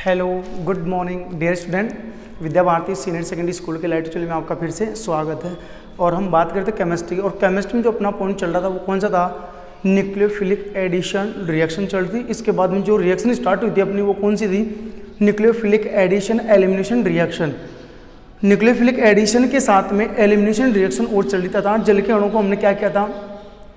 Hello, good morning dear student. Vidya Bharati senior secondary school के light channel में आपका फिर से स्वागत है। और हम बात करते हैं केमिस्ट्री की। और केमिस्ट्री में जो अपना पॉइंट चल रहा था वो कौन सा था? न्यूक्लियोफिलिक एडिशन रिएक्शन चल रही थी। इसके बाद में जो रिएक्शन स्टार्ट हुई थी अपनी वो कौन सी थी? Nucleophilic addition elimination reaction. Nucleophilic addition के साथ में एलिमिनेशन रिएक्शन और चल रही था। जल के अणु को हमने क्या किया था?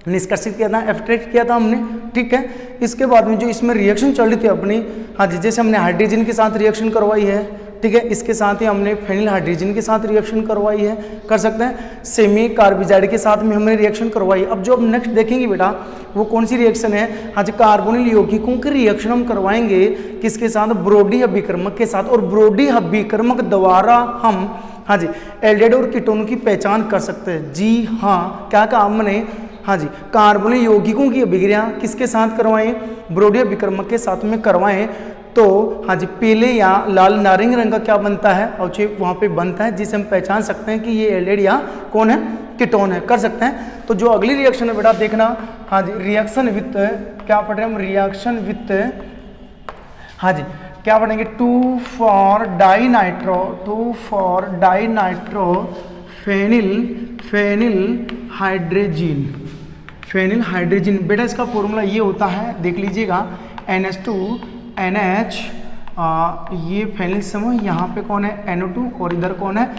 निष्कर्षित किया था, एब्स्ट्रैक्ट किया था हमने, ठीक है। इसके बाद में जो इसमें रिएक्शन चल रही थी अपनी, हाँ जी, जैसे हमने हाइड्रोजन के साथ रिएक्शन करवाई है, ठीक है। इसके साथ ही हमने फेनिल हाइड्रोजन के साथ रिएक्शन करवाई है, कर सकते हैं। सेमी कार्बिजाइड के साथ में हमने रिएक्शन करवाई। अब जो हम नेक्स्ट देखेंगे बेटा वो कौन सी रिएक्शन है? हाँ जी, कार्बोनिल यौगिकों की रिएक्शन हम करवाएंगे किसके साथ? ब्रोडी अभिकर्मक के साथ। और ब्रोडी अभिकर्मक द्वारा हम, हाँ जी, एल्डिहाइड और कीटोन की पहचान कर सकते हैं। जी हाँ, क्या कहा हमने? हाँ जी, कार्बोनिल यौगिकों की अभिक्रिया किसके साथ करवाएं? ब्रोडी अभिकर्मक के साथ में करवाएं तो हाँ जी, पीले या लाल नारंगी रंग का क्या बनता है? अवक्षेप वहाँ पे बनता है जिसे हम पहचान सकते हैं कि ये एल्डिहाइड या कौन है? कीटोन है, कर सकते हैं। तो जो अगली रिएक्शन है बेटा देखना, हाँ जी, रिएक्शन विथ, क्या पढ़ रहे हैं हम? रिएक्शन विथ, हाँ जी, क्या पढ़ेंगे? 2 four dinitro phenyl hydrogen. Phenyl hydrogen बेटा इसका फॉर्मूला ये होता है, देख लीजिएगा, NH2 NH, ये फेनिल समूह, यहाँ पे कौन है? NO2 और इधर कौन है?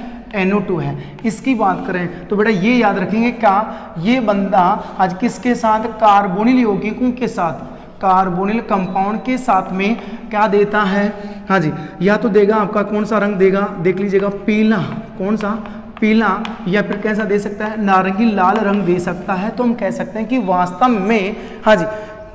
NO2 है। इसकी बात करें तो बेटा ये याद रखेंगे क्या? ये बंदा आज किसके साथ? कार्बोनिल यौगिकों के साथ, कार्बोनिल कंपाउंड के साथ में क्या देता है? हाँ जी, या तो देगा आपका कौन सा रंग देगा? देख लीजिएगा, पीला, कौन सा? पीला, या फिर कैसा दे सकता है? नारंगी लाल रंग दे सकता है। तो हम कह सकते हैं कि वास्तव में, हाँ जी,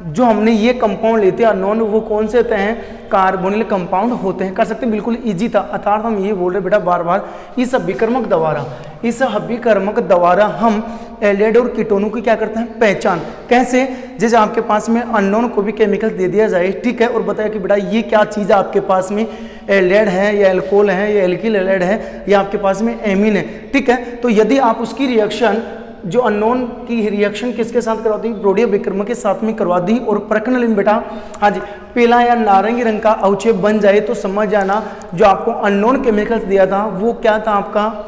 जो हमने ये कंपाउंड लेते हैं अननोन, वो कौन से होते हैं? कार्बोनिल कंपाउंड होते हैं, कर सकते हैं। बिल्कुल इजी था। अर्थात हम ये बोल रहे बेटा बार बार, इस अभिकर्मक द्वारा हम एल्डिहाइड और कीटोनों की क्या करते हैं? पहचान। कैसे? जैसे आपके पास में अननोन को भी केमिकल दे दिया जाए, ठीक है, और बताया कि बेटा ये क्या चीज़ है आपके पास में? एल्डिहाइड है या एल्कोहल है या एल्किल हैलाइड है या आपके पास में एमीन है, ठीक है। तो यदि आप उसकी रिएक्शन, जो अननोन की रिएक्शन किसके साथ करवा दी? ब्रोडी अभिकर्मक के साथ में करवा दी, और प्रकरण में बेटा, हाँ जी, पीला या नारंगी रंग का अवक्षेप बन जाए तो समझ जाना जो आपको अननोन केमिकल्स दिया था वो क्या था आपका?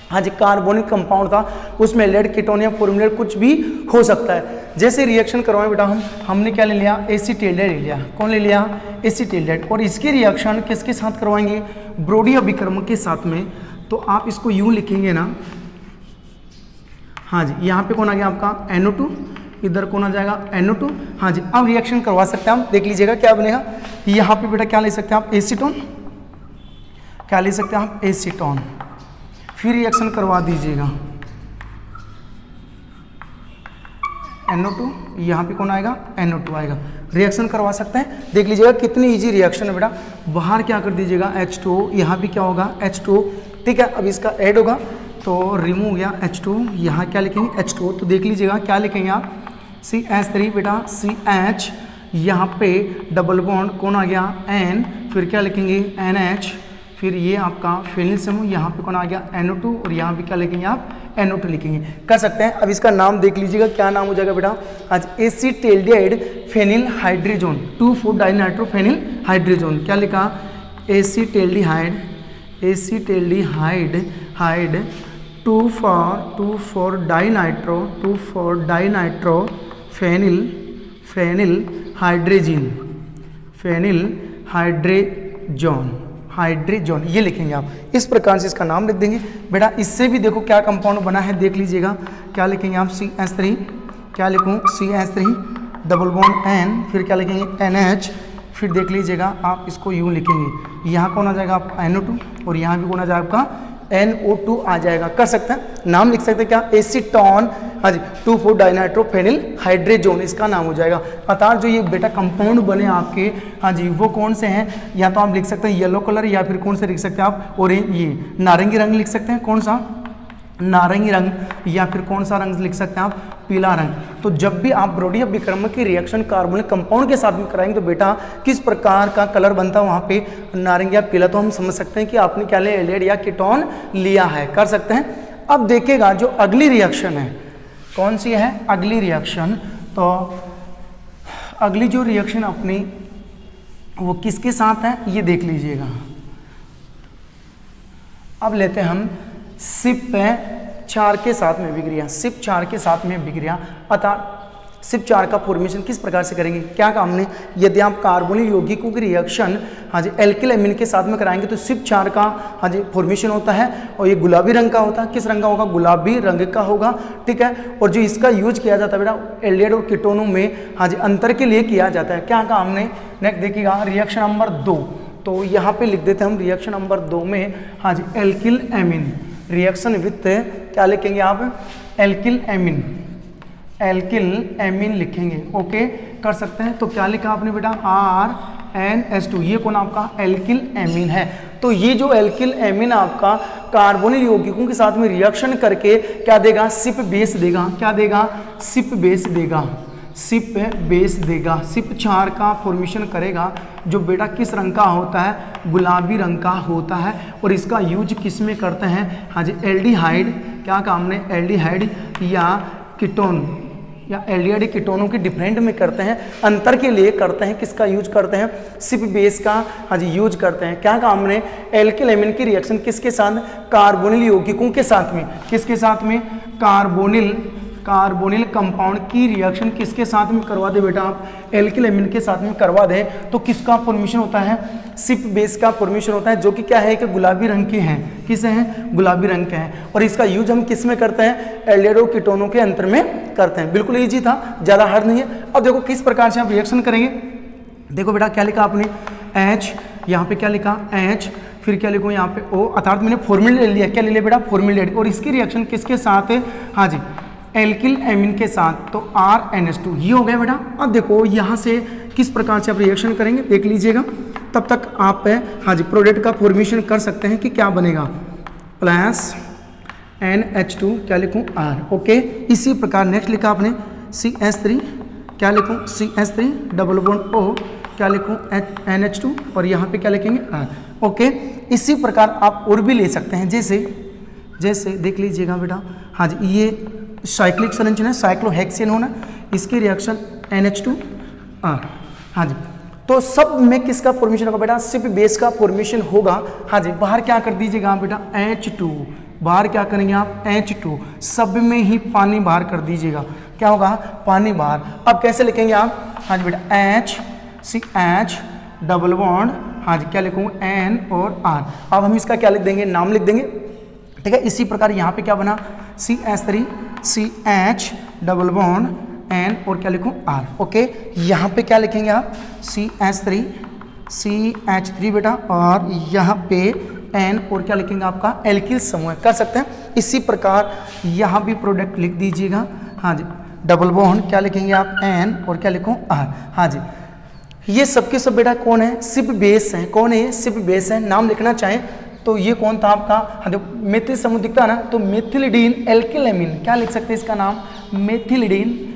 हाँ जी, कार्बोनिक कंपाउंड था। उसमें एल्डिहाइड, कीटोन या फॉर्मुलेट कुछ भी हो सकता है। जैसे रिएक्शन करवाएं बेटा हमने क्या ले लिया? एसीटेल्डिहाइड ले लिया। कौन ले लिया? एसीटेल्डिहाइड। और इसकी रिएक्शन किसके साथ करवाएंगे? ब्रोडी अभिकर्मक के साथ में। तो आप इसको यूं लिखेंगे ना, हाँ जी, यहाँ पे कौन आ गया आपका? NO2, इधर कौन आ जाएगा? NO2। हाँ जी, अब रिएक्शन करवा सकते हैं हम। देख लीजिएगा क्या बनेगा। यहाँ पे बेटा क्या ले सकते हैं आप? एसीटोन। क्या ले सकते हैं आप? एसीटोन। फिर रिएक्शन करवा दीजिएगा, NO2, यहाँ पे कौन आएगा? NO2 आएगा। रिएक्शन करवा सकते हैं। देख लीजिएगा कितनी इजी रिएक्शन है बेटा। बाहर क्या कर दीजिएगा? H2, यहाँ भी क्या होगा? H2, ठीक है। अब इसका ऐड होगा तो रिमूव हो गया H2, यहाँ क्या लिखेंगे? H2। तो देख लीजिएगा क्या लिखेंगे आप? CH3 बेटा, CH, यहाँ पे डबल बॉन्ड कौन आ गया? N, फिर क्या लिखेंगे? NH, फिर ये आपका फेनिल समूह, यहाँ पे कौन आ गया? NO2, और यहाँ पे क्या लिखेंगे आप? NO2 लिखेंगे, कर सकते हैं। अब इसका नाम देख लीजिएगा, क्या नाम हो जाएगा बेटा? आज acetaldehyde phenyl hydrogen, 2,4 dinitro phenyl hydrogen. क्या लिखा? एसीटेल्डिहाइड 2,4 डाइनाइट्रो फेनिल हाइड्रोजन, ये लिखेंगे आप। इस प्रकार से इसका नाम लिख देंगे बेटा। इससे भी देखो क्या कंपाउंड बना है, देख लीजिएगा। क्या लिखेंगे आप? CH3, क्या लिखूँ? CH3 डबल बॉन्ड N, फिर क्या लिखेंगे? NH, फिर देख लीजिएगा आप इसको यूँ लिखेंगे। यहाँ कौन आ जाएगा आपका? NO2, और यहाँ भी कौन आ जाएगा आपका? NO2 आ जाएगा, कर सकते हैं। नाम लिख सकते हैं क्या? एसीटोन, हाँ जी, 2,4 डाइनाइट्रो फेनिल हाइड्रोजन, इसका नाम हो जाएगा। अर्थात जो ये बेटा कंपाउंड बने आपके, हाँ जी, वो कौन से हैं? या तो आप लिख सकते हैं येलो कलर, या फिर कौन से लिख सकते हैं आप? ऑरेंज, ये नारंगी रंग लिख सकते हैं। कौन सा? नारंगी रंग, या फिर कौन सा रंग लिख सकते हैं आप? पीला रंग। तो जब भी आप ब्रोडी अभिकर्मक की रिएक्शन कार्बोनिक कंपाउंड के साथ में कराएंगे तो बेटा किस प्रकार का कलर बनता है वहाँ पे? नारंगी या पीला। तो हम समझ सकते हैं कि आपने क्या लिया? एल्डिहाइड या कीटोन लिया है, कर सकते हैं। अब देखिएगा जो अगली रिएक्शन है, कौन सी है अगली रिएक्शन? तो अगली जो रिएक्शन अपनी वो किसके साथ है ये देख लीजिएगा। अब लेते हैं हम सिप 4 के साथ में अभिक्रिया, सिप 4 के साथ में अभिक्रिया, अतः सिप 4 का फॉर्मेशन किस प्रकार से करेंगे, क्या काम ने, यदि आप कार्बोनिल यौगिकों की रिएक्शन हाँ जी एल्किल एमीन के साथ में कराएंगे तो सिप 4 का हाँ जी फॉर्मेशन होता है और ये गुलाबी रंग का होता है। किस रंग का होगा, गुलाबी रंग का होगा, ठीक है। और जो इसका यूज किया जाता है बेटा एल्डिहाइड और कीटोनों में हाँ जी अंतर के लिए किया जाता है। क्या काम ने, नेक्स्ट देखिएगा रिएक्शन नंबर 2, तो यहाँ पे लिख देते हैं हम रिएक्शन नंबर 2 में हाँ जी एल्किल एमीन, रिएक्शन विथ क्या लिखेंगे आप, एल्किल एमीन, एल्किल एमीन लिखेंगे, ओके कर सकते हैं। तो क्या लिखा आपने बेटा RnH2, ये कौन आपका एल्किल एमीन है। तो ये जो एल्किल एमीन आपका कार्बोनिल यौगिकों के साथ में रिएक्शन करके क्या देगा, सिप बेस देगा, क्या देगा, सिप बेस देगा, सिप बेस देगा, सिप 4 का फॉर्मेशन करेगा जो बेटा किस रंग का होता है, गुलाबी रंग का होता है। और इसका यूज किस में करते हैं, हाँ जी एल्डिहाइड, क्या काम ने, एल्डिहाइड या कीटोन या एल्डिहाइड कीटोनों के डिफरेंट में करते हैं, अंतर के लिए करते हैं। किसका यूज करते हैं, सिप बेस का हाँ जी यूज करते हैं। क्या काम ने, एल्किल एमीन की रिएक्शन किसके साथ, कार्बोनिल यौगिकों के साथ में, किसके साथ में, कार्बोनिल कंपाउंड की रिएक्शन किसके साथ में करवा दे बेटा आप, एल्किल एमीन के साथ में करवा दें तो किसका फॉर्मेशन होता है, सिप बेस का फॉर्मेशन होता है, जो कि क्या है कि गुलाबी रंग के हैं, किस हैं, गुलाबी रंग के हैं। और इसका यूज हम किस में करते हैं, एल्डिहाइड और कीटोनों के अंतर में करते हैं। बिल्कुल ईजी था, ज़्यादा हार्ड नहीं है। अब देखो किस प्रकार से आप रिएक्शन करेंगे, देखो बेटा क्या लिखा आपने, H, यहाँ पे क्या लिखा H, फिर क्या लिखो यहाँ पे O, अर्थात मैंने फॉर्मूला ले लिया, क्या ले लिया बेटा, फॉर्मूलेट। और इसकी रिएक्शन किसके साथ है, हाँ जी एल्किल एमीन के साथ, तो RnH2 ये हो गया बेटा। अब देखो यहाँ से किस प्रकार से आप रिएक्शन करेंगे देख लीजिएगा, तब तक आप हाँ जी प्रोडक्ट का फॉर्मेशन कर सकते हैं कि क्या बनेगा, प्लस NH2 क्या लिखूँ R, ओके। इसी प्रकार नेक्स्ट लिखा आपने CH3, क्या लिखूँ CH3 डबल बॉन्ड O, क्या लिखूँ NH2 और यहाँ पे क्या लिखेंगे R, ओके। इसी प्रकार आप और भी ले सकते हैं, जैसे देख लीजिएगा बेटा हाँ जी ये साइक्लिक संरचना है, साइक्लोहेक्सेन होना, इसकी रिएक्शन NH2R, हाँ जी। तो सब में किसका फॉर्मेशन होगा बेटा, सिप बेस का फॉर्मेशन होगा, हाँ जी। बाहर क्या कर दीजिएगा बेटा H2, बाहर क्या करेंगे आप H2, सब में ही पानी बाहर कर दीजिएगा, क्या होगा, पानी बाहर। अब कैसे लिखेंगे आप, हाँ जी बेटा CH डबल बॉन्ड, हाँ जी क्या लिखूँगा N और R। अब हम इसका क्या लिख देंगे, नाम लिख देंगे, ठीक है। इसी प्रकार यहाँ पे क्या बना CH3 CH double bond N और क्या लिखूँ R, ओके। यहाँ पे क्या लिखेंगे आप CH3 बेटा और यहाँ पे N और क्या लिखेंगे आपका एल्किल समूह, कर सकते हैं। इसी प्रकार यहाँ भी प्रोडक्ट लिख दीजिएगा, हाँ जी डबल बॉन्ड क्या लिखेंगे आप N और क्या लिखूँ R, हाँ जी। ये सबके सब बेटा कौन है, सिप बेस है, कौन है, सिप बेस है। नाम लिखना चाहें तो ये कौन था आपका, हाँ देखो मेथिल समूह दिखता है ना, तो मेथिलिडीन एल्किल एमीन, क्या लिख सकते हैं इसका नाम, मेथिलिडीन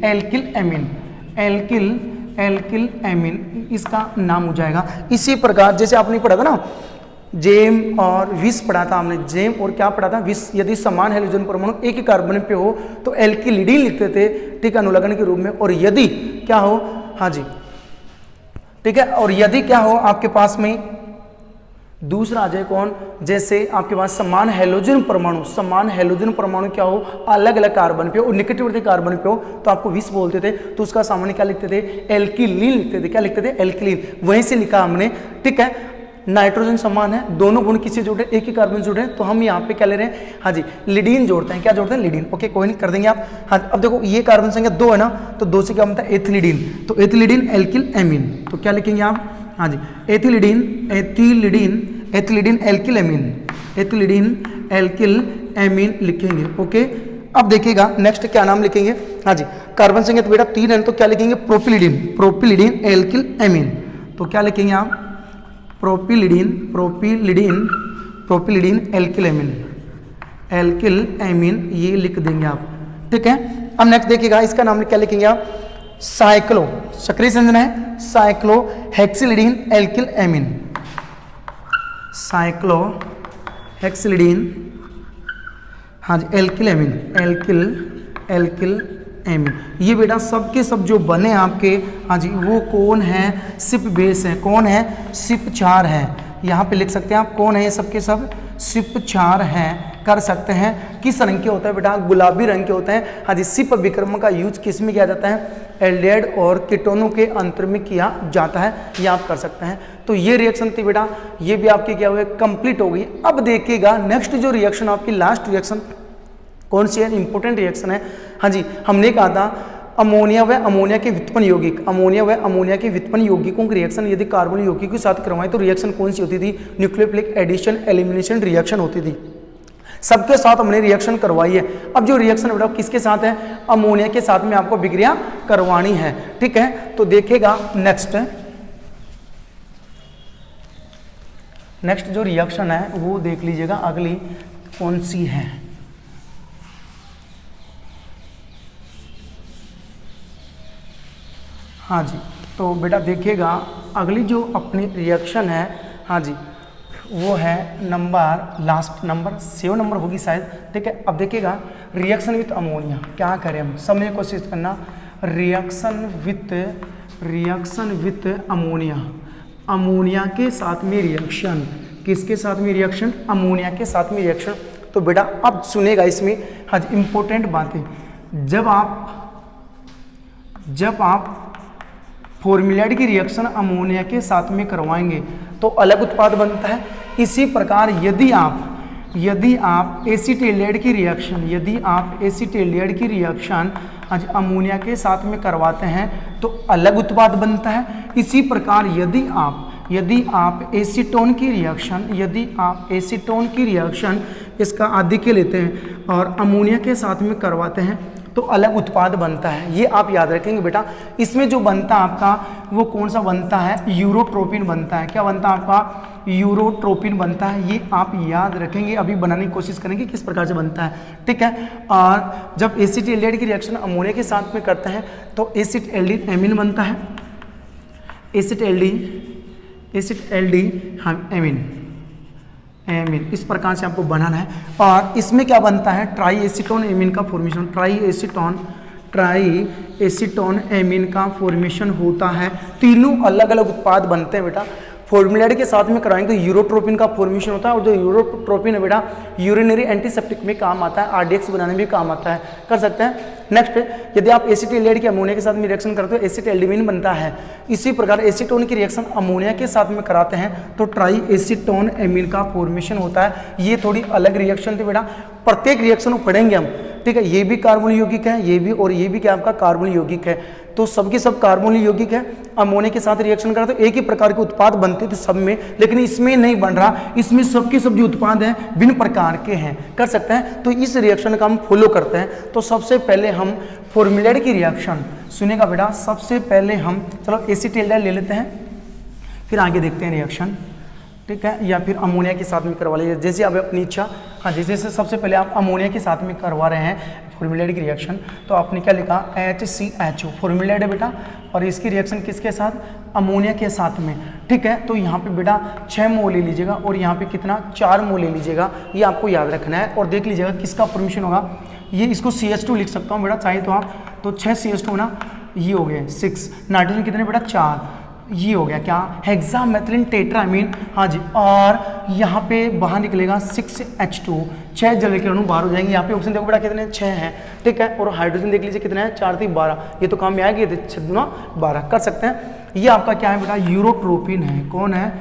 एल्किल एमीन, एल्किल एमीन इसका नाम हो जाएगा। इसी प्रकार जैसे आपने पढ़ा था ना जेम और विष पढ़ा था हमने, जेम और क्या पढ़ा था, विष। यदि समान हाइड्रोजन परमाणु एक ही कार्बन पे हो तो एल्किलिडीन लिखते थे, ठीक है, अनुलग्न के रूप में। और यदि क्या हो, हाँ जी ठीक है, और यदि क्या हो आपके पास में दूसरा आ जाए कौन, जैसे आपके पास समान हैलोजन परमाणु क्या हो अलग अलग कार्बन पे और निकटवर्ती कार्बन पे हो तो आपको विष बोलते थे, तो उसका सामान्य क्या लिखते थे, एल्किलीन लिखते थे, क्या लिखते थे, एल्किलीन। वहीं से लिखा हमने, ठीक है। नाइट्रोजन समान है, दोनों गुण किससे जुड़े, एक ही कार्बन जुड़े हैं, तो हम यहाँ पे क्या ले रहे हैं, हाँ जी लिडीन जोड़ते हैं, क्या जोड़ते हैं, लिडीन, ओके कोई नहीं कर देंगे आप। हाँ अब देखो ये कार्बन संख्या 2 है ना, तो 2 से क्या बनता है, एथिलिडीन, तो एथिलिडीन एल्किल एमीन, तो क्या लिखेंगे आप, हाँ जी एथिलिडीन एल्किल एमीन लिखेंगे, ओके। अब देखिएगा नेक्स्ट क्या नाम लिखेंगे, हाँ जी कार्बन संख्या तो बेटा 3 है, तो क्या लिखेंगे, प्रोपिलिडीन एल्किल एमीन, तो क्या लिखेंगे आप, प्रोपिलिडीन एल्किल एमीन ये लिख देंगे आप, ठीक है। अब नेक्स्ट देखिएगा इसका नाम क्या लिखेंगे आप, साइक्लो, सक्रिय संयोजन है, साइक्लो हेक्सिलिडीन एल्किल एमीन, साइक्लो हेक्सिलिडीन हाँ जी एल्किल एमीन। ये बेटा सब के सब जो बने आपके, हाँ जी, वो कौन है, सिप बेस है। कौन है, सिप क्षार है। यहाँ पे लिख सकते हैं आप, कौन है ये सब के सब, सिप क्षार हैं। कर सकते हैं किस रंग के होता है बेटा, गुलाबी रंग के होते हैं। हाँ जी, सिप विक्रम का यूज किस में किया जाता है, एल्डिहाइड और कीटोनों के अंतर में किया जाता है। ये आप कर सकते हैं। तो ये रिएक्शन थी बेटा, ये भी आपकी क्या हुए, कंप्लीट हो गई। अब देखिएगा नेक्स्ट जो रिएक्शन आपकी लास्ट रिएक्शन कौन सी है, इंपॉर्टेंट रिएक्शन है। हाँ जी, हमने कहा था अमोनिया व अमोनिया के व्युत्पन्न यौगिक, अमोनिया व अमोनिया के व्युत्पन्न यौगिकों की रिएक्शन यदि कार्बन यौगिक के साथ करवाएं तो रिएक्शन कौन सी होती थी, न्यूक्लियोफिलिक एडिशन एलिमिनेशन रिएक्शन होती थी। सबके साथ हमने रिएक्शन करवाई है। अब जो रिएक्शन बेटा किसके साथ है, अमोनिया के साथ में आपको विक्रिया करवानी है। ठीक है, तो देखिएगा नेक्स्ट जो रिएक्शन है वो देख लीजिएगा अगली कौन सी है। हाँ जी, तो बेटा देखिएगा अगली जो अपनी रिएक्शन है, हाँ जी, वो है नंबर लास्ट नंबर 7 नंबर होगी शायद। ठीक है, अब देखिएगा रिएक्शन विथ अमोनिया, क्या करें हम, समझने की कोशिश करना। रिएक्शन विथ अमोनिया, अमोनिया के साथ में रिएक्शन, किसके साथ में रिएक्शन, अमोनिया के साथ में रिएक्शन। तो बेटा अब सुनेगा इसमें, हाँ जी, इंपॉर्टेंट बातें। जब आप फॉर्मुलेट की रिएक्शन अमोनिया के साथ में करवाएंगे तो अलग उत्पाद बनता है। इसी प्रकार यदि आप एसीटेल्डिहाइड की रिएक्शन, यदि आप एसीटेल्डिहाइड की रिएक्शन आज अमोनिया के साथ में करवाते हैं तो अलग उत्पाद बनता है। इसी प्रकार यदि आप एसीटोन की रिएक्शन इसका आदि के लेते हैं और अमोनिया के साथ में करवाते हैं तो अलग उत्पाद बनता है। ये आप याद रखेंगे बेटा। इसमें जो बनता है आपका वो कौन सा बनता है, यूरोट्रोपिन बनता है। क्या बनता है आपका, यूरोट्रोपिन बनता है। ये आप याद रखेंगे, अभी बनाने की कोशिश करेंगे किस प्रकार से बनता है। ठीक है, और जब एसिटेल्डिहाइड की रिएक्शन अमोनिया के साथ में करते हैं तो एसिटेल्डिन एमीन बनता है। एमीन इस प्रकार से आपको बनाना है। और इसमें क्या बनता है, ट्राई एसीटोन एमीन का फॉर्मेशन, ट्राई एसीटोन एमीन का फॉर्मेशन होता है। तीनों अलग अलग उत्पाद बनते हैं बेटा। फॉर्मुलेट के साथ में कराएंगे तो यूरोट्रोपिन का फॉर्मेशन होता है और जो यूरोट्रोपिन है बेटा यूरिनरी एंटीसेप्टिक में काम आता है, आरडीएक्स बनाने में भी काम आता है। कर सकते हैं। नेक्स्ट, यदि आप एसिटेल्डिहाइड के अमोनिया के साथ में रिएक्शन करते हो एसिटेल्डिमिन बनता है। इसी प्रकार एसीटोन की रिएक्शन अमोनिया के साथ में कराते हैं तो ट्राई एसीटोन एमीन का फॉर्मेशन होता है। ये थोड़ी अलग रिएक्शन थी बेटा, प्रत्येक रिएक्शन को पढ़ेंगे हम। ठीक है, ये भी कार्बन यौगिक है, ये भी, और ये भी क्या आपका कार्बन यौगिक है। तो सबके सब कार्बन यौगिक है। अमोनिया के साथ रिएक्शन करते तो एक ही प्रकार के उत्पाद बनते थे सब में, लेकिन इसमें नहीं बन रहा। इसमें सबके सब जो उत्पाद हैं भिन्न प्रकार के हैं। कर सकते हैं। तो इस रिएक्शन का हम फॉलो करते हैं। तो सबसे पहले हम फॉर्मुलेट की रिएक्शन सुनेगा बेटा। सबसे पहले हम चलो एसिटेल्डिहाइड ले लेते हैं, फिर आगे देखते हैं रिएक्शन। ठीक है, या फिर अमोनिया के साथ में करवा लीजिए, जैसे आप अपनी इच्छा। हाँ, जैसे सबसे पहले आप अमोनिया के साथ में करवा रहे हैं फॉर्मुलेट की रिएक्शन, तो आपने क्या लिखा, HCHO फॉर्मुलेट है बेटा। और इसकी रिएक्शन किसके साथ, अमोनिया के साथ में। ठीक है, तो यहाँ पे बेटा 6 मोल ले लीजिएगा और यहाँ पे कितना 4 मोल ले लीजिएगा। ये आपको याद रखना है। और देख लीजिएगा किसका फॉर्मेशन होगा। ये इसको CH2 लिख सकता हूँ बेटा चाहे तो आप, तो 6 CH2 ना, ये हो गए 6। नाइट्रोजन कितने बेटा 4, ये हो गया क्या, हेक्सामेथिलीन टेट्रामीन। हाँ जी, और यहाँ पे बाहर निकलेगा 6H2, 6 जल के अणु बाहर हो जाएंगे। यहाँ पे ऑप्शन देखो बेटा कितने 6 हैं। ठीक है, और हाइड्रोजन देख लीजिए कितने हैं, 4 3 12। ये तो काम में आएगी, 6 दूना 12। कर सकते हैं। ये आपका क्या है बेटा, यूरोट्रोपिन है। कौन है,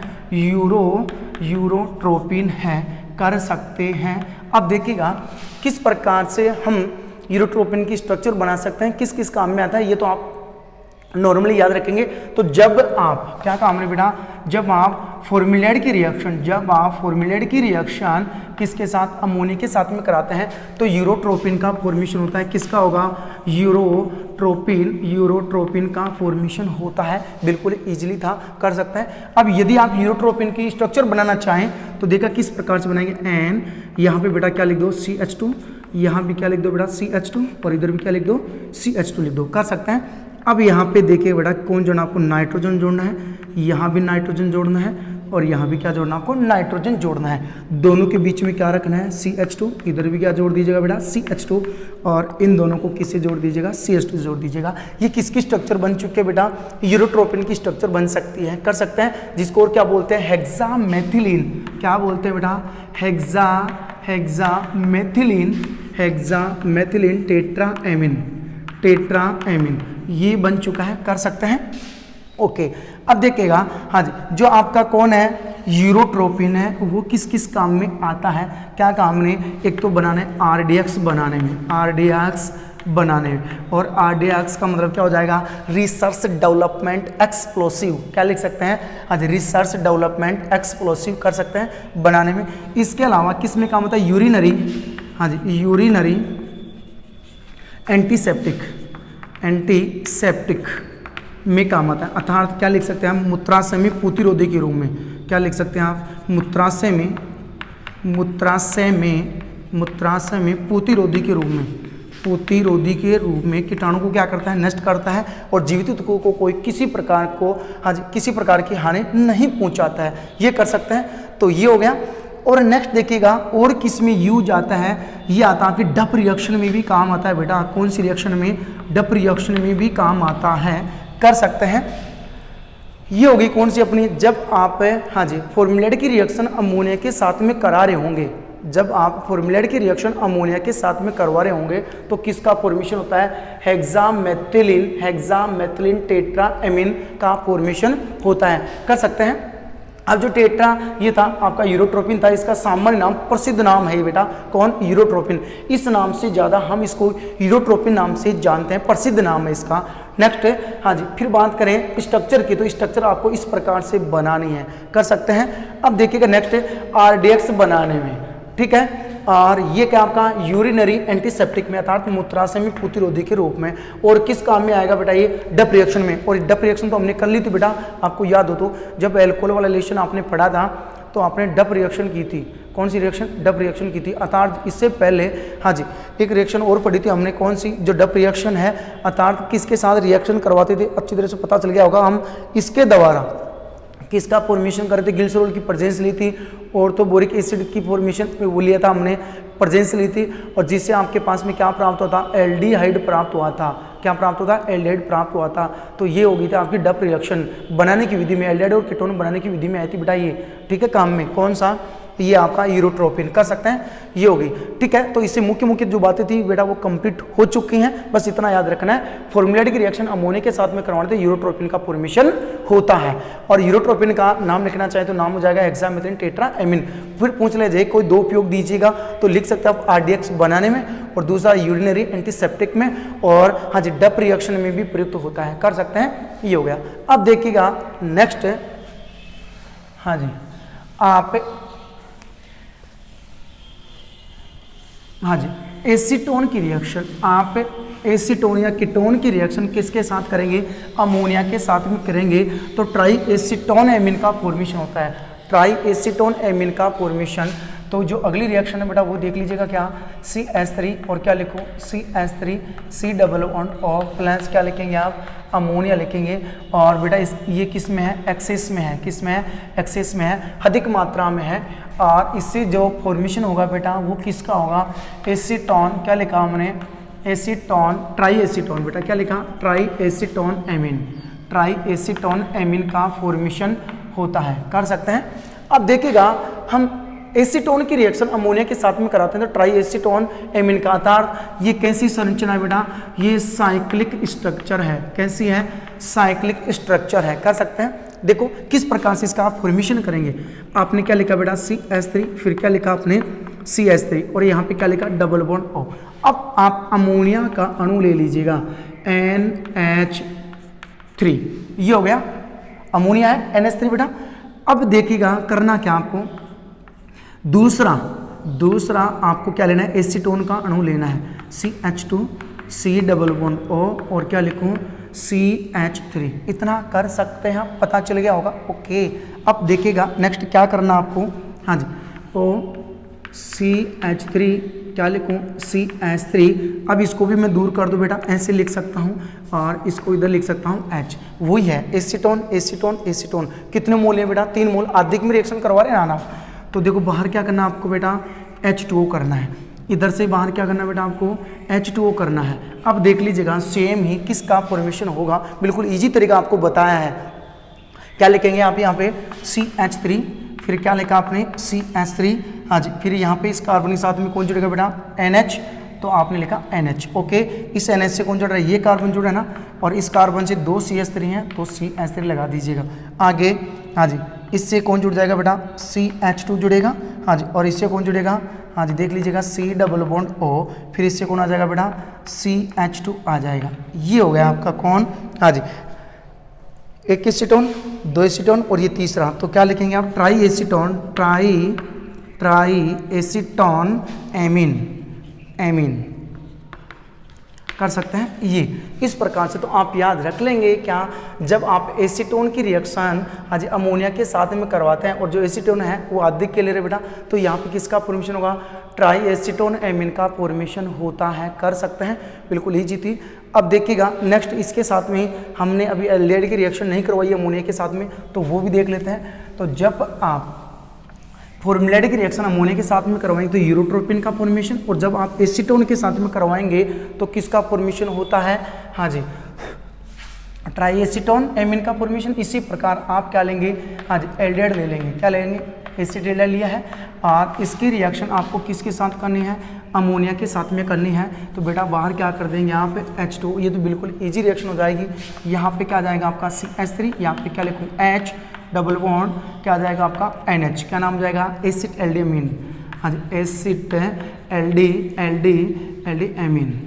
यूरोट्रोपिन है। कर सकते हैं। अब देखिएगा किस प्रकार से हम यूरोट्रोपिन की स्ट्रक्चर बना सकते हैं, किस किस काम में आता है, ये तो आप नॉर्मली याद रखेंगे। तो जब आप क्या काम है बेटा, जब आप फॉर्मुलेट की रिएक्शन किसके साथ, अमोनिया के साथ में कराते हैं तो यूरोट्रोपिन का फॉर्मेशन होता है। किसका होगा, यूरोट्रोपिन का फॉर्मेशन होता है। बिल्कुल इजीली था, कर सकते हैं। अब यदि आप यूरोट्रोपिन की स्ट्रक्चर बनाना चाहें तो देखा किस प्रकार से बनाएंगे। एन यहाँ पे बेटा क्या लिख दो, CH2, यहाँ भी क्या लिख दो बेटा CH2, और इधर भी क्या लिख दो CH2 लिख दो। कर सकते हैं। अब यहाँ पे देखिए बेटा कौन जोड़ना, आपको नाइट्रोजन जोड़ना है, यहाँ भी नाइट्रोजन जोड़ना है, और यहाँ भी क्या जोड़ना आपको, नाइट्रोजन जोड़ना है। दोनों के बीच में क्या रखना है, CH2, इधर भी क्या जोड़ दीजिएगा बेटा, CH2, और इन दोनों को किससे जोड़ दीजिएगा, CH2 जोड़ दीजिएगा। ये किसकी स्ट्रक्चर बन चुके हैं बेटा, यूरोट्रोपिन की स्ट्रक्चर बन सकती है, कर सकते हैं, जिसको और क्या बोलते हैं, हेक्सामेथिलीन। क्या बोलते हैं बेटा, हेक्सामेथिलीन टेट्राएमिन, ये बन चुका है, कर सकते हैं। ओके, अब देखिएगा, हाँ जी, जो आपका कौन है, यूरोट्रोपिन है, वो किस किस काम में आता है, क्या काम में, एक तो बनाने RDX बनाने में, और RDX का मतलब क्या हो जाएगा, रिसर्च डेवलपमेंट एक्सप्लोसिव, क्या लिख सकते हैं, हाँ जी, रिसर्च डेवलपमेंट एक्सप्लोसिव कर सकते हैं बनाने में। इसके अलावा किस में काम होता है, यूरिनरी, हाँ जी, यूरिनरी एंटीसेप्टिक में काम आता है, अर्थात क्या लिख सकते हैं हम, मूत्राशय में प्रतिरोधी के रूप में, क्या लिख सकते हैं आप, मूत्राशय में प्रतिरोधी के रूप में कीटाणु को क्या करता है, नष्ट करता है, और जीवित ऊतकों को कोई किसी प्रकार की हानि नहीं पहुंचाता है, ये कर सकते हैं। तो ये हो गया। और नेक्स्ट देखिएगा, और किस में यूज आता है, ये आता है आपकी डप रिएक्शन में भी काम आता है बेटा। कौन सी रिएक्शन में, डप रिएक्शन में भी काम आता है, कर सकते हैं। ये होगी कौन सी अपनी, जब आप, हाँ जी, फॉर्मुलेट की रिएक्शन अमोनिया के साथ में करा रहे होंगे, जब आप फॉर्मुलेट की रिएक्शन अमोनिया के साथ में करवा रहे होंगे तो किसका फॉर्मेशन होता है, हेक्सामेथिलीन टेट्राएमिन का फॉर्मेशन होता है, कर सकते हैं। अब जो टेट्रा, ये था आपका यूरोट्रोपिन था, इसका सामान्य नाम, प्रसिद्ध नाम है ये बेटा, कौन, यूरोट्रोपिन। इस नाम से ज़्यादा हम इसको यूरोट्रोपिन नाम से जानते हैं, प्रसिद्ध नाम है इसका। नेक्स्ट, हाँ जी, फिर बात करें स्ट्रक्चर की, तो स्ट्रक्चर आपको इस प्रकार से बनानी है, कर सकते हैं। अब देखिएगा नेक्स्ट, RDX बनाने में, ठीक है, और ये क्या आपका यूरिनरी एंटीसेप्टिक में, अर्थात मूत्राशय में प्रतिरोधी के रूप में, और किस काम में आएगा बेटा, ये डप रिएक्शन में। और डप रिएक्शन तो हमने कर ली थी बेटा, आपको याद हो तो, जब एल्कोहल वाला रिलेशन आपने पढ़ा था तो आपने डप रिएक्शन की थी। कौन सी रिएक्शन, डप रिएक्शन की थी। अर्थात इससे पहले, हाँ जी, एक रिएक्शन और पढ़ी थी हमने, कौन सी, जो डप रिएक्शन है, अर्थात किसके साथ रिएक्शन करवाते थे, अच्छी तरह से पता चल गया होगा, हम इसके द्वारा किसका फॉर्मेशन करे थे, ग्लिसरॉल की प्रेजेंस ली थी, और तो बोरिक एसिड की फॉर्मेशन वो लिया था हमने, प्रेजेंस ली थी, और जिससे आपके पास में क्या प्राप्त होता, एल्डिहाइड प्राप्त हुआ था। क्या प्राप्त होता, एल्डिहाइड प्राप्त हुआ था। तो ये होगी थी आपकी डप रिएक्शन बनाने की विधि में, एल्डिहाइड और कीटोन बनाने की विधि में आई थी बेटा ये, ठीक है, काम में। कौन सा, ये आपका यूरोट्रोपिन, कर सकते हैं, ये होगी, ठीक है। तो इससे मुख्य जो बातें थी बेटा वो कंप्लीट हो चुकी हैं, बस इतना याद रखना है, फॉर्मुलेट की रिएक्शन अमोनिया के साथ में करवाने से यूरोट्रोपिन का फॉर्मेशन होता है। और यूरोट्रोपिन का नाम लिखना चाहे तो नाम हो जाएगा हेक्सामेथिलीन टेट्राएमिन। फिर पूछ ले जाए कोई दो उपयोग दीजिएगा तो लिख सकते हैं आप, RDX बनाने में, और दूसरा यूरिनरी एंटीसेप्टिक में, और हाँ जी, डप रिएक्शन में भी प्रयुक्त होता है, कर सकते हैं, ये हो गया। अब देखिएगा नेक्स्ट, हाँ जी, आप, हाँ जी, एसीटोन की रिएक्शन, आप एसीटोन या कीटोन की रिएक्शन किसके साथ करेंगे, अमोनिया के साथ में करेंगे, तो ट्राई एसीटोन एमिन का फॉर्मेशन होता है, ट्राई एसीटोन एमिन का फॉर्मेशन। तो जो अगली रिएक्शन है बेटा वो देख लीजिएगा, क्या, CH3, और क्या लिखो, CH3 C डबल बॉन्ड और प्लस क्या लिखेंगे आप, अमोनिया लिखेंगे। और बेटा ये किस में है, एक्सेस में है, किस में है, एक्सेस में है, अधिक मात्रा में है, और इससे जो फॉर्मेशन होगा बेटा वो किसका होगा, एसीटोन, क्या लिखा हमने, एसीटोन, ट्राई एसीटोन, बेटा क्या लिखा, ट्राई एसीटोन एमिन का फॉर्मेशन होता है, कर सकते हैं। अब देखिएगा, हम एसीटोन की रिएक्शन अमोनिया के साथ में कराते हैं तो ट्राई एसीटोन एमिन का, अर्थात ये कैसी संरचना है बेटा, ये साइक्लिक स्ट्रक्चर है, कैसी है, साइक्लिक स्ट्रक्चर है, कर सकते हैं। देखो किस प्रकार से इसका आप फॉर्मेशन करेंगे, आपने क्या लिखा बेटा, CH3, फिर क्या लिखा आपने, CH3, और यहाँ पे क्या लिखा, डबल बॉन्ड O। अब आप अमोनिया का अणु ले लीजिएगा, NH3, ये हो गया, अमोनिया है, NH3 बेटा। अब देखिएगा करना क्या आपको, दूसरा आपको क्या लेना है, एसीटोन का अणु लेना है, CH2 C double bond O, और क्या लिखूं, CH3, इतना कर सकते हैं, पता चल गया होगा, ओके। अब देखिएगा नेक्स्ट क्या करना आपको, हाँ जी, O CH3, क्या लिखूं, CH3। अब इसको भी मैं दूर कर दूं बेटा, ऐसे लिख सकता हूं, और इसको इधर लिख सकता हूँ H। वही है एसीटोन एसीटोन एसीटोन। कितने मोल है बेटा 3 मोल। अधिक में रिएक्शन करवा रहे हैं ना। तो देखो बाहर क्या करना है आपको बेटा H2O करना है, इधर से बाहर क्या करना है बेटा आपको H2O करना है। अब देख लीजिएगा सेम ही किसका फॉर्मेशन होगा, बिल्कुल इजी तरीका आपको बताया है। क्या लिखेंगे आप यहाँ पे CH3, फिर क्या लिखा आपने CH3, हाँ जी, फिर यहाँ पे इस कार्बन के साथ में कौन जुड़ेगा बेटा NH, तो आपने लिखा NH। ओके, इस NH से कौन जुड़ रहा है, ये कार्बन जुड़ा है ना, और इस कार्बन से 2 CH3 हैं तो CH3 लगा दीजिएगा। आगे हाँ जी, इससे कौन जुड़ जाएगा बेटा CH2 जुड़ेगा, हाँ जी, और इससे कौन जुड़ेगा, हाँ जी देख लीजिएगा C डबल बॉन्ड O, फिर इससे कौन आ जाएगा बेटा CH2 आ जाएगा। ये हो गया आपका कौन, हाँ जी, एक एसीटोन, 2 एसीटोन और ये तीसरा, तो क्या लिखेंगे आप try acetone, try acetone amine कर सकते हैं ये इस प्रकार से। तो आप याद रख लेंगे क्या, जब आप एसीटोन की रिएक्शन आज अमोनिया के साथ में करवाते हैं और जो एसीटोन है वो अधिक के ले रहे बेटा, तो यहाँ पे किसका फॉर्मेशन होगा, ट्राई एसीटोन एमीन का फॉर्मेशन होता है। कर सकते हैं, बिल्कुल ईजी थी। अब देखिएगा नेक्स्ट इसके साथ में हमने अभी एल्डिहाइड की रिएक्शन नहीं करवाई अमोनिया के साथ में, तो वो भी देख लेते हैं। तो जब आप फॉर्मलाइड की रिएक्शन अमोनिया के साथ में करवाएंगे तो यूरोट्रोपिन का फॉर्मेशन, और जब आप एसीटोन के साथ में करवाएंगे तो किसका फॉर्मेशन होता है, हाँ जी ट्राई एसीटोन एमीन का फॉर्मेशन। इसी प्रकार आप क्या लेंगे, हाँ जी एल्डिहाइड ले लेंगे, क्या लेंगे एसिटिल्डिहाइड लिया है, और इसकी रिएक्शन आपको किसके साथ करनी है, अमोनिया के साथ में करनी है। तो बेटा बाहर क्या कर देंगे यहाँ पे H2, ये तो बिल्कुल इजी रिएक्शन हो जाएगी। यहाँ पे क्या आ जाएगा आपका CH3, यहाँ पे क्या लिखूँ H डबल बॉन्ड, क्या आ जाएगा आपका NH, क्या नाम जाएगा एसिड एल्डिमीन, हाँ जी एसिड एल्डी एमीन।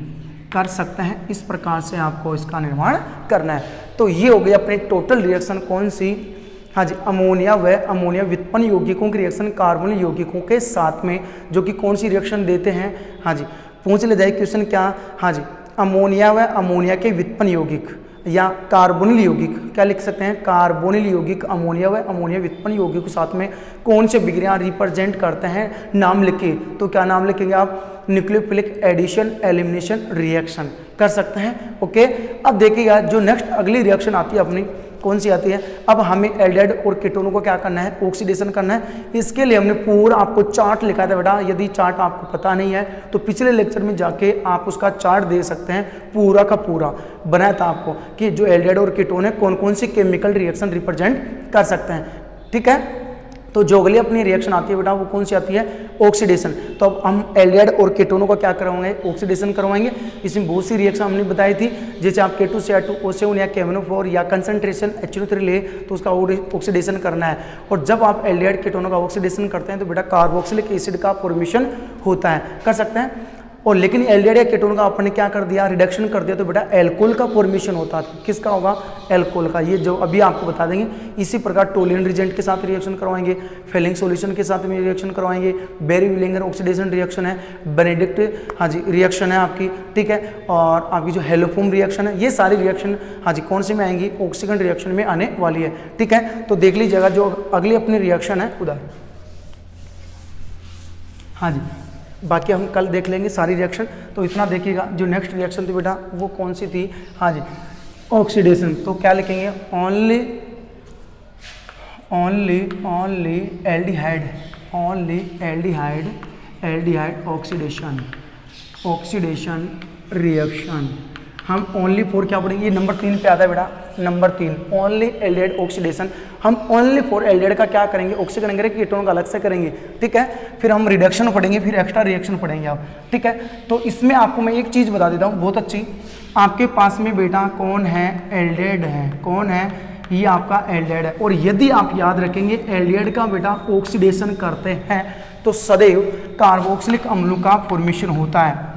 कर सकते हैं, इस प्रकार से आपको इसका निर्माण करना है। तो ये हो गई अपनी टोटल रिएक्शन कौन सी, हाँ जी अमोनिया व अमोनिया व्युत्पन्न यौगिकों की रिएक्शन कार्बोनिल यौगिकों के साथ में, जो कि कौन सी रिएक्शन देते हैं, हाँ जी पूछ ले जाए क्वेश्चन क्या, हाँ जी अमोनिया व अमोनिया के व्युत्पन्न यौगिक या कार्बोनिल यौगिक, क्या लिख सकते हैं कार्बोनिल यौगिक अमोनिया व अमोनिया व्युत्पन्न यौगिक के साथ में कौन से विक्रिया रिप्रेजेंट करते हैं, नाम लिखिए। तो क्या नाम लिखेंगे आप, न्यूक्लियोफिलिक एडिशन एलिमिनेशन रिएक्शन। कर सकते हैं। ओके, अब देखिएगा जो नेक्स्ट अगली रिएक्शन आती है अपनी, कौन सी आती है, अब हमें एल्डिहाइड और कीटोनों को क्या करना है, ऑक्सीडेशन करना है। इसके लिए हमने पूरा आपको चार्ट लिखा था बेटा, यदि चार्ट आपको पता नहीं है तो पिछले लेक्चर में जाके आप उसका चार्ट दे सकते हैं, पूरा का पूरा बनाया था आपको कि जो एल्डिहाइड और कीटोन है कौन कौन सी केमिकल रिएक्शन रिप्रेजेंट कर सकते हैं। ठीक है, तो जो अगली अपनी रिएक्शन आती है बेटा वो कौन सी आती है, ऑक्सीडेशन। तो अब हम एल्डिहाइड और कीटोनों का क्या करवाएंगे, ऑक्सीडेशन करवाएंगे। इसमें बहुत सी रिएक्शन हमने बताई थी, जैसे आप K2CH2O7 या KMnO4 या कंसंट्रेशन HNO3 ले तो उसका ऑक्सीडेशन करना है। और जब आप एल्डिहाइड कीटोनों का ऑक्सीडेशन करते हैं तो बेटा कार्बोक्सिलिक एसिड का फॉर्मेशन होता है। कर सकते हैं। और लेकिन एल्डिहाइड या कीटोन का आपने क्या कर दिया, रिडक्शन कर दिया, तो बेटा एल्कोहल का फॉर्मेशन होता है। किसका होगा, एल्कोहल का। ये जो अभी आपको बता देंगे। इसी प्रकार टोलियन रिजेंट के साथ रिएक्शन करवाएंगे, फेलिंग सॉल्यूशन के साथ में रिएक्शन करवाएंगे, बेरी-विलिंगर ऑक्सीडेशन रिएक्शन है, बेनेडिक्ट हाँ जी रिएक्शन है आपकी, ठीक है, और आपकी जो हेलोफोम रिएक्शन है, ये सारी रिएक्शन हाँ जी कौन से में आएंगी, ऑक्सीजन रिएक्शन में आने वाली है। ठीक है, तो देख लीजिएगा जो अगली अपनी रिएक्शन है उधर, हाँ जी बाकी हम कल देख लेंगे सारी रिएक्शन। तो इतना देखिएगा। जो नेक्स्ट रिएक्शन थी बेटा वो कौन सी थी, हाँ जी ऑक्सीडेशन। तो क्या लिखेंगे, ओनली एल्डिहाइड ऑक्सीडेशन रिएक्शन। हम ओनली फॉर क्या पढ़ेंगे, ये नंबर 3 पे आता है बेटा, नंबर 3 ओनली एल्डिहाइड ऑक्सीडेशन। हम ओनली फॉर एल्डिहाइड का क्या करेंगे, ऑक्सीकरण करेंगे, कीटोन का अलग से करेंगे। ठीक है, फिर हम रिडक्शन पढ़ेंगे, फिर एक्स्ट्रा रिएक्शन पढ़ेंगे आप। ठीक है, तो इसमें आपको मैं एक चीज़ बता देता हूँ बहुत अच्छी। आपके पास में बेटा कौन है, एल्डिहाइड है, कौन है, ये आपका एल्डिहाइड है। और यदि आप याद रखेंगे एल्डिहाइड का बेटा ऑक्सीडेशन करते हैं तो सदैव कार्बोक्सिलिक अम्लों का फॉर्मेशन होता है।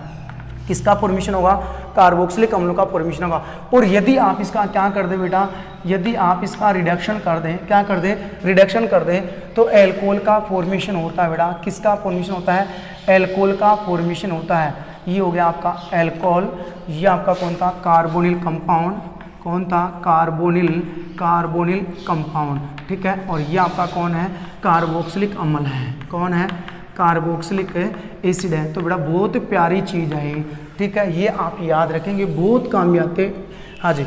किसका फॉर्मेशन होगा, कार्बोक्सिलिक अम्लों का फॉर्मेशन होगा। और यदि आप इसका क्या कर दें बेटा, यदि आप इसका रिडक्शन कर दें, क्या कर दें, रिडक्शन कर दें, तो एल्कोहल का फॉर्मेशन होता है बेटा। किसका फॉर्मेशन होता है, एल्कोहल का फॉर्मेशन होता है। ये हो गया आपका एल्कोहल। ये आपका कौन था, कार्बोनिल कंपाउंड, कौन था, कार्बोनिल कंपाउंड। ठीक है, और ये आपका कौन है, कार्बोक्सिलिक अम्ल है, कौन है, कार्बोक्सिलिक एसिड है। तो बेटा बहुत प्यारी चीज़ है। ठीक है, ये आप याद रखेंगे, बहुत काम आते हाँ जी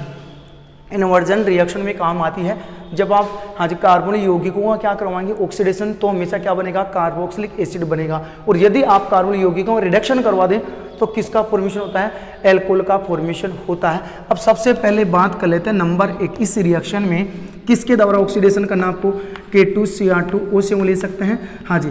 इन्वर्जन रिएक्शन में काम आती है। जब आप हाँ जी कार्बोनिल यौगिकों का क्या करवाएंगे ऑक्सीडेशन, तो हमेशा क्या बनेगा, कार्बोक्सिलिक एसिड बनेगा। और यदि आप कार्बोनिल यौगिकों का रिडक्शन करवा दें तो किसका फॉर्मेशन होता है, एल्कोहल का फॉर्मेशन होता है। अब सबसे पहले बात कर लेते हैं नंबर 1, इस रिएक्शन में किसके द्वारा ऑक्सीडेशन करना आपको, K2Cr2O से ले सकते हैं। हाँ जी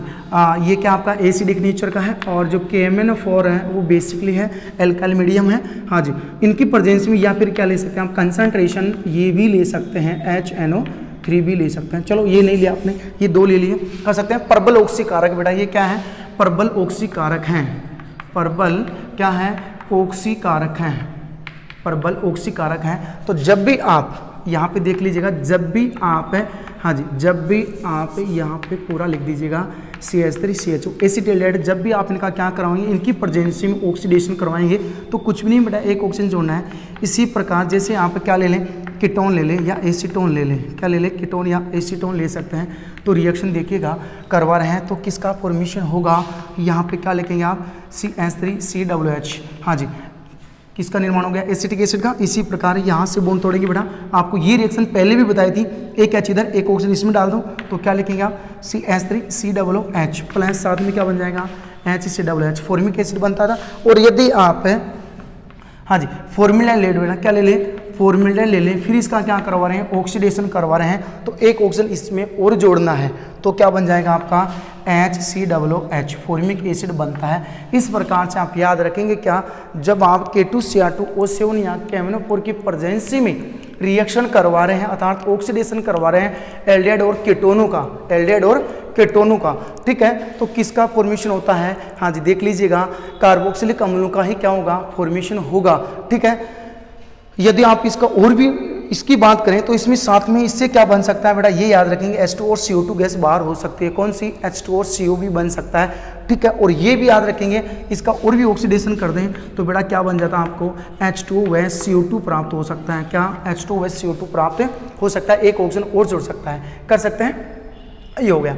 ये क्या आपका एसिडिक नेचर का है, और जो KMnO4 है वो बेसिकली है एल्काइल मीडियम है। हाँ जी इनकी प्रेजेंस में या फिर क्या ले सकते हैं आप, कंसंट्रेशन ये भी ले सकते हैं, HNO3 भी ले सकते हैं। चलो ये नहीं लिया आपने, ये 2 ले लिए। कर सकते हैं प्रबल ऑक्सीकारक, बेटा ये क्या है, प्रबल ऑक्सीकारक हैं, प्रबल क्या है, ऑक्सीकारक हैं, प्रबल ऑक्सीकारक हैं। तो जब भी आप यहाँ पे देख लीजिएगा, जब भी आप हाँ जी जब भी आप यहाँ पे पूरा लिख दीजिएगा CH3CHO एसिटिल्डेहाइड, जब भी आप इनका क्या करवाएंगे, इनकी प्रेजेंसी में ऑक्सीडेशन करवाएंगे तो कुछ भी नहीं बेटा, एक ऑक्सीजन जोड़ना है। इसी प्रकार जैसे आप क्या ले लें, कीटोन ले लें या एसीटोन ले लें, क्या ले लें, कीटोन या एसीटोन ले सकते हैं। तो रिएक्शन देखिएगा करवा रहे हैं तो किसका फॉर्मेशन होगा, यहाँ पे क्या लिखेंगे आप, CH3COOH। हाँ जी किसका निर्माण हो गया, एसिटिक एसिड का। इसी प्रकार यहाँ से बॉन्ड तोड़ेंगे बेटा, आपको ये रिएक्शन पहले भी बताई थी, एक H इधर एक ऑक्सीजन इसमें डाल दो तो क्या लिखेंगे आप, CH3COOH प्लस साथ में क्या बन जाएगा, HCOOH, फॉर्मिक एसिड बनता था। और यदि आप हाँ जी फॉर्मूलाइन ले बेटा, क्या ले लें, फॉर्मूलाइन ले लें, फिर इसका क्या करवा रहे हैं, ऑक्सीडेशन करवा रहे हैं, तो एक ऑक्सीजन इसमें और जोड़ना है तो क्या बन जाएगा आपका HCOOH, फॉर्मिक एसिड बनता है। इस प्रकार से आप याद रखेंगे क्या, जब आप K2Cr2O7 या KMnO4 की प्रेजेंसी में रिएक्शन करवा रहे हैं अर्थात ऑक्सीडेशन करवा रहे हैं एल्डिहाइड और कीटोनों का, एल्डिहाइड और कीटोनों का, ठीक है, तो किसका फॉर्मेशन होता है, हाँ जी देख लीजिएगा कार्बोक्सिलिक अम्लों का ही क्या होगा, फॉर्मेशन होगा। ठीक है, यदि आप इसका और भी इसकी बात करें तो इसमें साथ में इससे क्या बन सकता है बेटा, ये याद रखेंगे H2 और CO2 गैस बाहर हो सकती है, कौन सी, H2 और CO भी बन सकता है। ठीक है, और ये भी याद रखेंगे इसका और भी ऑक्सीडेशन कर दें तो बेटा क्या बन जाता है, आपको H2 व CO2 प्राप्त हो सकता है। क्या, H2 व CO2 प्राप्त हो सकता है, एक ऑक्सीजन और जुड़ सकता है, कर सकते हैं, ये हो गया।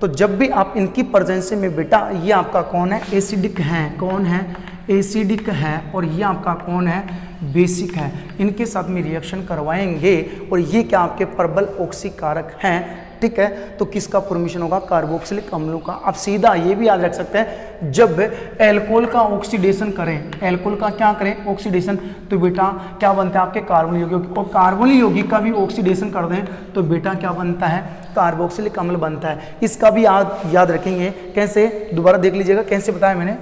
तो जब भी आप इनकी प्रेजेंस में बेटा, ये आपका कौन है, एसिडिक है, कौन है, एसिडिक है, और ये आपका कौन है, बेसिक है, इनके साथ में रिएक्शन करवाएंगे और ये क्या आपके प्रबल ऑक्सीकारक हैं। ठीक है, तो किसका फॉर्मेशन होगा, कार्बोक्सिलिक अम्लों का। आप सीधा ये भी याद रख सकते हैं, जब एल्कोहल का ऑक्सीडेशन करें, एल्कोहल का क्या करें, ऑक्सीडेशन, तो बेटा क्या बनता है आपके कार्बोनिल यौगिक, और कार्बोनिल यौगिक का भी ऑक्सीडेशन कर दें तो बेटा क्या बनता है, कार्बोक्सिलिक अम्ल बनता है। इसका भी याद रखेंगे, कैसे, दोबारा देख लीजिएगा कैसे बताया मैंने।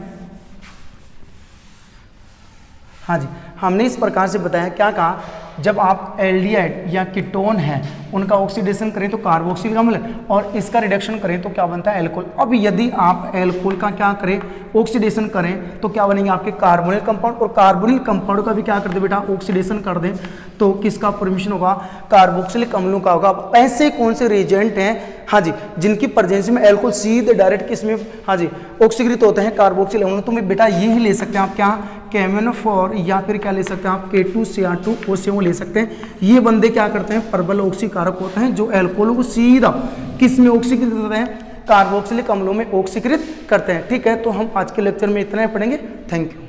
हाँ जी, हमने इस प्रकार से बताया, क्या कहा, जब आप एल्डिहाइड या कीटोन है उनका ऑक्सीडेशन करें तो कार्बोक्सिलिक अम्ल, और इसका रिडक्शन करें तो क्या बनता है, एल्कोहल। अब यदि आप एल्कोहल का क्या करें, ऑक्सीडेशन करें तो क्या बनेंगे आपके कार्बोनिल कंपाउंड, और कार्बोनिल कंपाउंड का भी क्या कर दे बेटा, ऑक्सीडेशन कर दें तो किसका फॉर्मेशन होगा, कार्बोक्सिलिक अम्लों का होगा। अब ऐसे कौन से रिएजेंट हैं, हाँ जी, जिनकी प्रेजेंस में एल्कोहल सीधे डायरेक्ट किसमें, हाँ जी, ऑक्सीकृत होते हैं कार्बोक्सिलिक अम्ल, तो बेटा ये ही ले सकते हैं आप, क्या, KMnO4 या फिर क्या ले सकते हैं आप, K2Cr2O7 ले सकते हैं। ये बंदे क्या करते हैं, प्रबल ऑक्सीकारक होते हैं, जो एल्कोहल को सीधा किस में ऑक्सीकृत करते हैं, कार्बोक्सिलिक अम्लों में ऑक्सीकृत करते हैं। ठीक है, तो हम आज के लेक्चर में इतना ही पढ़ेंगे। Thank you.